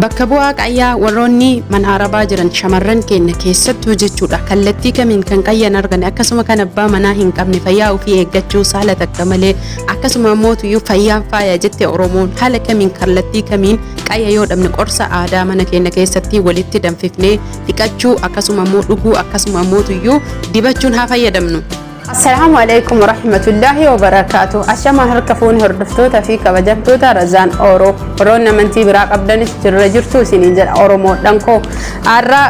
bakka bu'aa qayyaa warroonni mana arabaa jiran shamarran keenya keessattuu jechuudha kallattii kamiin kan qayyan argane akkasuma kan abbaa manaa hin qabne fayyaa ofii eeggachuu saala takka malee akkasuma mootuyyuu fayyaan faaya jette oromoon haala kamiin kallattii kamiin qayya yoo dhabne qorsa aadaa mana keenya keessatti walitti danfifnee dhiqachuu akkasuma immoo dhuguu akkasuma mootuyyuu dibachuun haa fayyadamnu. السلام عليكم ورحمة الله وبركاته. أشما هركفون هردفتوتا في كبجبتوتا رزان أورو رونا منتي براق أبداني جرجرتو سنين أورو مودنكو أرى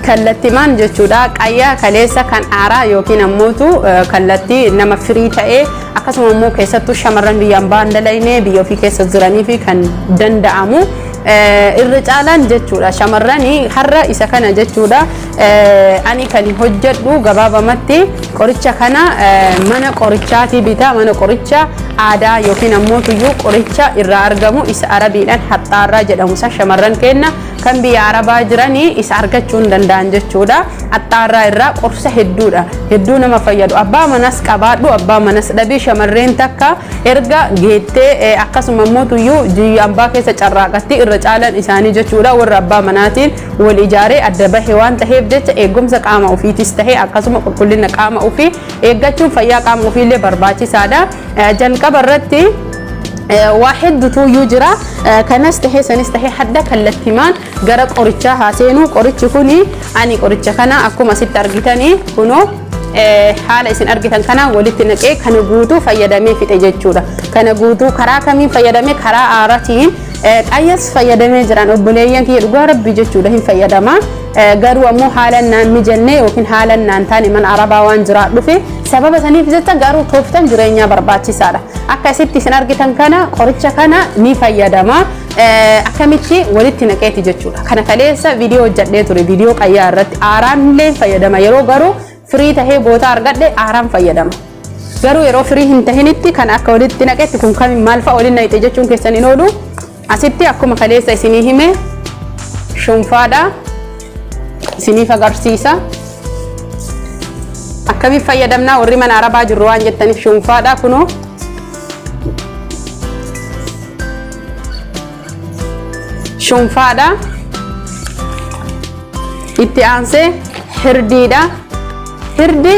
كالتمان جتشودا كايا كاليسا كان أرى يوكين أموتو كالتي نما فريتا إيه أكاسم أمو كيساتو شمران بيانبان دليني بيو في كيسا زراني في كان دندعمو الرجالان جتشودا شمراني حرى إسا كان جتشودا أني كان هجدو غبابا متي قريتشا كان مانا قريتشاتي بيتا مانا قريتشا عادا يوكين أموتو يو قريتشا إرى أرغمو إسا عربيلان حتى الراجل أموسا شمران كينا كان بي عربا جراني إسا أرغتشون دندان جتشودا حتى الرا قرصة هدونا ما فيدو أبا مناس كبادو أبا مناس دبي شمرين تكا إرغا جيتي أقاسم أموتو يو جي أمبا كيسا چراغتي الرجالان إساني جتشودا والربا مناتين والإجاري أدبا حيوان تهيب جت إيقوم سقاما وفي تستهي أقاسم كلنا قاما وفي إيقاتشون فيا قاما وفي اللي برباتي سادا جلقا برتي واحد دو يجرى كنستحي سنستحي حدا كاللتمان غرق قريتشا هاسينو قريتش كوني أني قريتشا كنا أكو ما ست أرغتاني كنو حالة إسن أرغتان كنا ولتنك إيه كان قوتو فيدامي في تججورا كان قوتو كرا كمين فيدامي كرا آراتين أيس فيدامي جران أبوليان كي رغا ربي ججورا هم فيداما غارو أمو حالا نان مجنة وكين حالا نان تاني من عربا وان جرات لفي سبب سنيف زتا غارو توفتان جرينيا برباتي سارة أكا ستي سنرغتان كنا قريتشا كنا ني فيداما أكاميتشي ولتنكيتي ججورا كان كاليسا فيديو جدتوري فيديو قيا رت آرام لين فيداما يرو غارو فري تهي بوتا أرغد آرام فيداما غارو يرو فري هنتهنتي كان أكا ولتنكيتي كون كامي مالفا ولين نايتججون كيساني نودو أستي أكو مكاليسا سنيهمي شنفادا سنيفا غارسيسا أكمل فيدمنا وريمان عربا جروان جتني شنفادا كنو شنفادا إتيانسي هرديدا هردي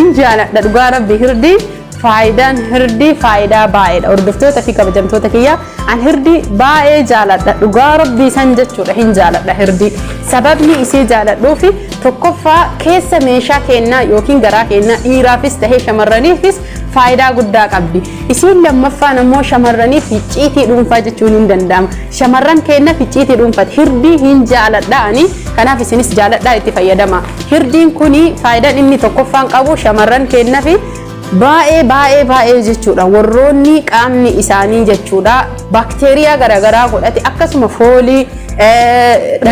إنجالا دعوة بهردي فايدان هردي فايدا بايد أردفتو تفيك بجمتو تكيا عن هردي باي جالت دعوة ربي سنجتشو رحين جالت هردي سببني إسي جالت لوفي تكفى كيس ميشا كينا يوكين غرا كينا إيرافيس تهي شمراني فيس فايدا قدا قبدي إسي لما فانا مو شمراني في تشيتي رونفا جتشونين دندام شمران كينا في تشيتي رونفا هردي هين جالت داني كنا في سنس جالت دا اتفايدما هردين كوني فايدا إني تكفى قبو شمران كينا في baay'ee jechuudha warroonni qaamni isaanii jechuudha bakteeriyaa garaagaraa godhate akkasuma foolii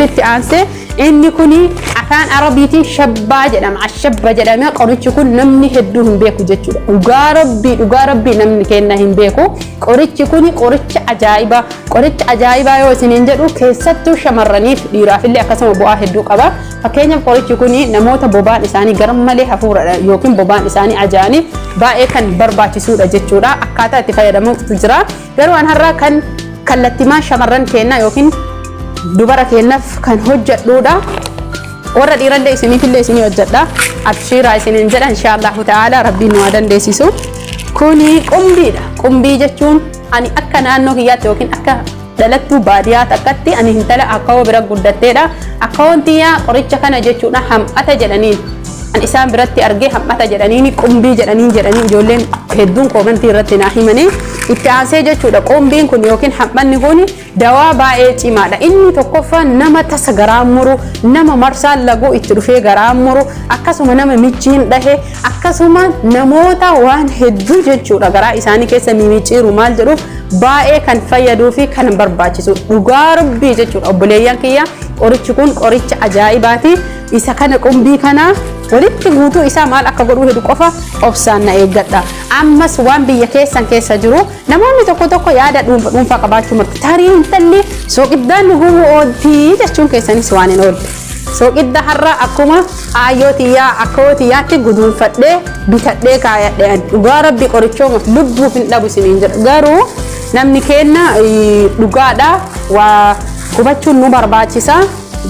itti aansee inni kuni afaan arabiitiin shabbaa jedhama ashabba jedhama qorichi kun namni hedduu hin beeku jechuudha dhugaa rabbii namni kenna hin beeku qorichi kuni qoricha ajaa'ibaa yoo isiniin jedhu keessattuu shamarraniif dhiiraaf illee akkasuma bu'aa hedduu qaba fakkeenyaaf qorichi kuni namoota bobaan isaanii garmalee hafuuradha yookiin bobaan isaanii ajaa'aniif baay'ee kan barbaachisuudha jechuudha akkaataa itti fayyadamuutu jira garuu an har'a kan kallattimaa shamarran keenna yookiin dubara keennaaf kan hojjedhuudha warra dhiirallee isiniifillee isinii hojjedha abshiiraa isiniin jedha inshaallahu ta'ala rabbiin nu dandeessisu kuni qumbiidha qumbii jechuun ani akka naannoo kiyyaatti yookiin akka dhalattuu baadiyyaa takkatti ani intala akkawoo bira guddatteedha akkawoon tiyyaa qoricha kana jechuudha ham'ata jedhaniin an isaan biratti argee ham'ata jedhaniini qumbii jedhanii ijoolleen hedduun koomentii irratti naa himanii itti aansee jechuudha qumbiin kun yookiin ham'anni kun dawaa baay'ee cimaadha inni tokkoffaa nama tasa garaa muru nama marsaan laguu itti dhufee garaa muru akkasuma nama michiin dhahe akkasuma namoota waan hedduu jechuudha garaa isaanii keessa mimiciiru maal jedhuuf baay'ee kan fayyaduu fi kan barbaachisu dhugaa rabbii jechuudha obboleeyyan kiyya qorichi kun qoricha ajaa'ibaati isa kana qumbii kana walitti guutuu isaa maal akka godhuu hedu qofa obsaan na eeggadha ammas waan biyya keessan keessa jiru namoonni tokko yaada dhuunfaa qabaachuu marti tarii intalli sooqiddaan gubuu ooltii jechuun keessanis waan hin oolle sooqidda har'a akkuma ayyootiyaa akkootiyaatti guduunfadhee bitadhee kaayadheen dhugaa rabbi qorichooma lubbuuf hin dhabu isiniin jedha garuu namni kenna dhugaadha waa qubachuun nu barbaachisa.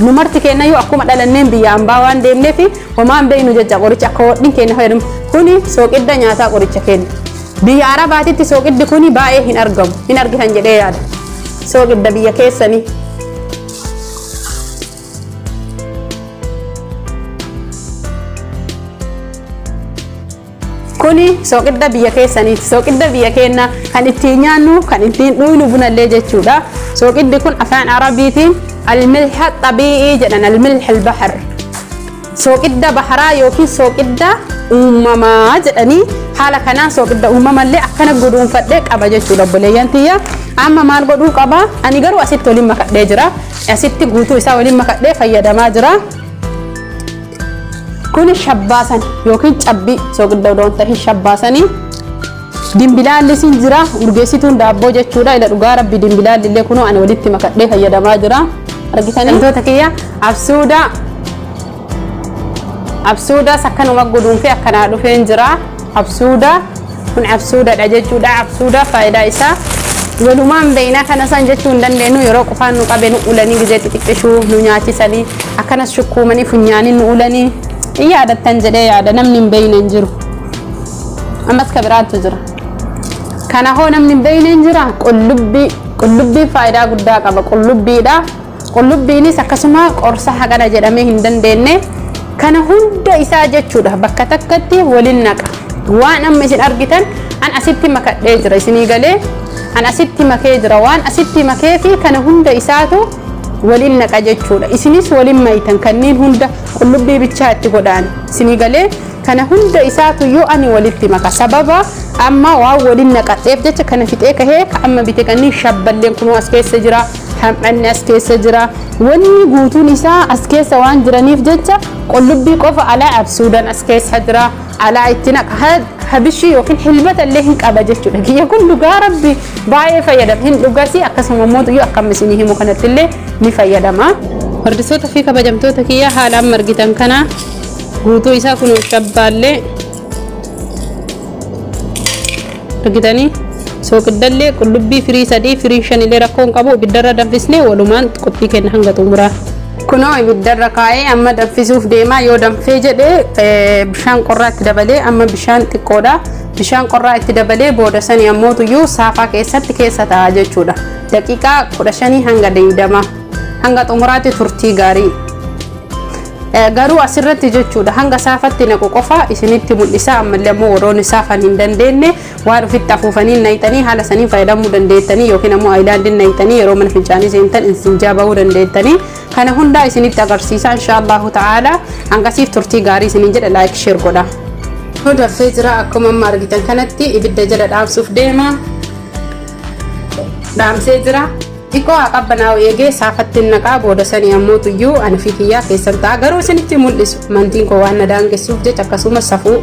Nu marti keenya yoo akkuma dhalanneen biyya ambaa waan deemneef homaan beeynu jecha qoricha akka hodhin keenya fayyadamu. Kuni soogidda nyaataa qoricha keenya. Biyya Arabaatitti soogiddi kuni baay'ee hin argamu. Hin argitan jedhee yaada. Soogidda biyya keessanii. Kuni soogidda biyya keessaniiti. Soogidda biyya keenya kan ittiin nyaannu kan ittiin dhuynu bunallee jechuudha. Soogiddi kun afaan Arabiitiin الملح الطبيعي جدا الملح البحر سوقدا بحرا يوكي سوقدا أمما جدني حالا كنا سوقدا أمما اللي أكنا قدوم فدك أبا جتشو ربوليان تيا أما ما نقدو قبا أني قروا أسيتو لما كده جرا أسيتي قوتو إساو لما كده فيدا ما جرا كوني شباسن يوكي تشبي سوقدا دون تهي شباسني dimbilaan lisin jira urgeessituun daabboo jechuudha ila dhugaa rabbi dimbilaan illee kunoo ani walitti makadhee fayyadamaa jira argitanii wantoota kiyya absuuda sakkanuma guduunfee akkanaa dhufeen jira absuuda kun absuudadha jechuudha absuuda faayidaa isaa walumaan beeyna kana san jechuu hin dandeenyu yeroo qofaan nu qabe nu ulanii gizee xixiqqishuu nu nyaachisanii akkanas shukkuumanii funyaanii nu ulanii yaadattan jedhee yaada namni hin beeyne hin jiru ammas ka biraatu jira kana hoo namni hin beeyne hin jira qullubbii faayidaa guddaa qaba qullubbiidha qullubbiinis akkasuma qorsa hagana jedhamee hin dandeenye kana hunda isaa jechuudha bakka takkatti waliin naqa waan amma isin argitan an asitti makadhee jira isinii galee an asitti makee jira waan asitti makee fi kana hunda isaatu waliin naqa jechuudha isinis waliin mayitan kanneen hunda qullubbii bichaa itti godhaan isinii galee kana hunda isaatu yoo ani walitti maka sababa amma waa waliin naqateef jecha kana fixee kahee amma bite kanneen shabballeen kunoo as keessa jira ham'anni as keessa jira wanni guutuun isaa as keessa waan jiraniif jecha qullubbii qofa alaa absuudan as keessa jira alaa itti naqa habishi yookiin hilbata illee hin qaba jechuudha kiyya kun dhugaa rabbi baay'ee fayyadama hin dhugasi akkasuma mootu yoo akkam isinii himu kanatti illee ni fayyadama hordoftoota fi kabajamtoota kiyya haalaan margitan kana guutuu isaa kunoo shabbaallee argitanii soogidallee qullubbii firii 3 firii 5 illee rakkoon qabu ibiddarra danfisnee walumaan qophii kenna hanga xumuraa kunoo ibiddarra kaa'ee amma danfisuuf deemaa yoo danfee jedhee bishaan qorraa itti dabalee amma bishaan xiqqoodha bishaan qorraa itti dabalee booda sanii ammootuyyuu saafaa keessatti keessa ta'a jechuudha daqiiqaa 15 hanga 20 hanga xumuraatti turtii gaarii garuu asirratti jechuudha hanga saafatti naqu qofa isinitti mul'isa ammallee ammoo warroonni saafan hin dandeenye waan ofitti afuufanii nayitanii haala sanii fayyadamuu dandeettanii yookiin ammoo aayilaandiin nayitanii yeroo mana fincaanii seentan istinjaa bahuu dandeettanii kana hundaa isinitti agarsiisa inshaallahu ta'ala hangasiif turtii gaarii isiniin jedha laayik sheer godha. Daffee jira akkuma amma argitan kanatti ibidda jala dhaamsuuf deema dhaamsee jira. Xiqqoo qabbanaa eegee saafatti naqaa booda sanii ammoo tuyyuu ani fi kiyyaa keessan ta'a garuu isinitti mul'isu amantiin koo waan na daangessuuf jecha akkasumas safuu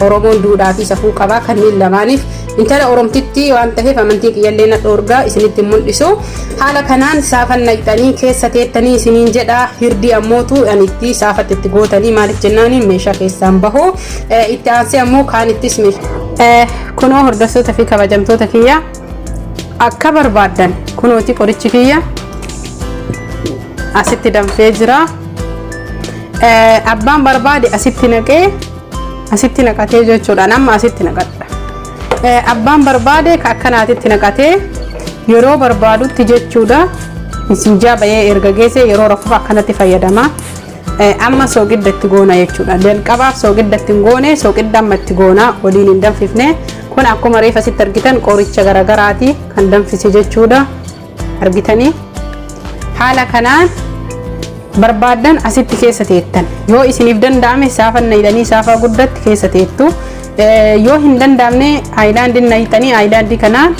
Oromoon duudhaa fi safuu qabaa kanneen lamaaniif intala Oromtitti waan ta'eef amantii kiyyallee na dhoorgaa isinitti mul'isu haala kanaan saafan naqxanii keessa teettanii isiniin jedha hirdii ammootu anitti saafatti itti gootanii maaliif jennaani meeshaa keessaan bahoo itti aansee ammoo kaanittis kunoo hordoftoota fi kabajamtoota kiyyaa akka barbaadan kunooti qorichi kiyya asitti danfee jira abbaan barbaade asitti naqatee jechuudha amma asitti naqadha abbaan barbaade ka akkanaatitti naqatee yeroo barbaadutti jechuudha istinjaa bahee erga geesse yeroo rafuuf akkanatti fayyadama amma soogidda itti goona jechuudha jalqabaaf soogidda itti goone soogidda amma itti goona waliin hin danfifne kun akkuma reef asitti argitan qoricha garagaraati kan danfise jechuudha argitanii haala kanaan barbaadan asitti keessa teettan yoo isiniif danda'ame saafan nayitanii saafaa guddatti keessa teettu yoo hin danda'amne aayilaandiin nayitanii aayilaandii kanaan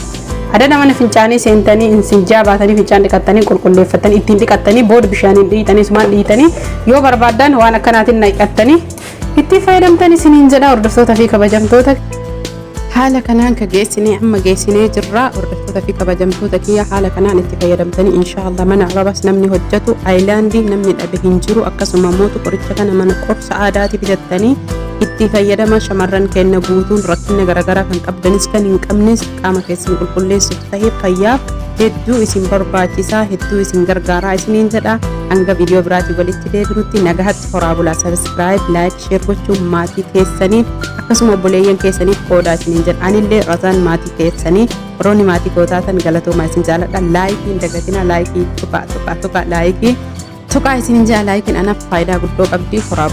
adada mana fincaanii seentanii insinjaa baatanii fincaan dhiqattanii qulqulleeffatanii ittiin dhiqattanii booda bishaaniin dhiitanii sumaan dhiitanii yoo barbaadan waan akkanaatiin naqattanii itti fayyadamtanii isiniin jedha hordoftoota fi kabajamtoota haala kanaan ka geessinee amma geessinee jirra hordoftoota fi kabajamtoota kiyya haala kanaan itti fayyadamtanii inshaallah mana arabas namni hojjetu aayilaandii namni dhabe hin jiru akkasuma mootu qoricha kana mana qorsa aadaati bitattanii itti fayyadama shamarran keenya guutuun rakkina garagaraa kan qabdanis kan hin qabnes qaama keessan qulqulleessuuf ta'ee fayyaaf hedduu isin barbaachisaa, hedduu isin gargaaraa isiniin jedha. Hanga viidiyoo biraatii walitti deebinutti nagahatti horaa bulaa. Subscribe, like, share gochuun maatii keessanii akkasuma obboleeyyan keessaniif qoodaa isiniin jedha. Anillee Razaan maatii keessanii warroonni maatii koo taatan galatoomaa isin jaaladha. Laayikii hin dagatina, laayikii tuqaa isiniin jedha. Laayikiin anaaf faayidaa guddoo qabdi. Horaa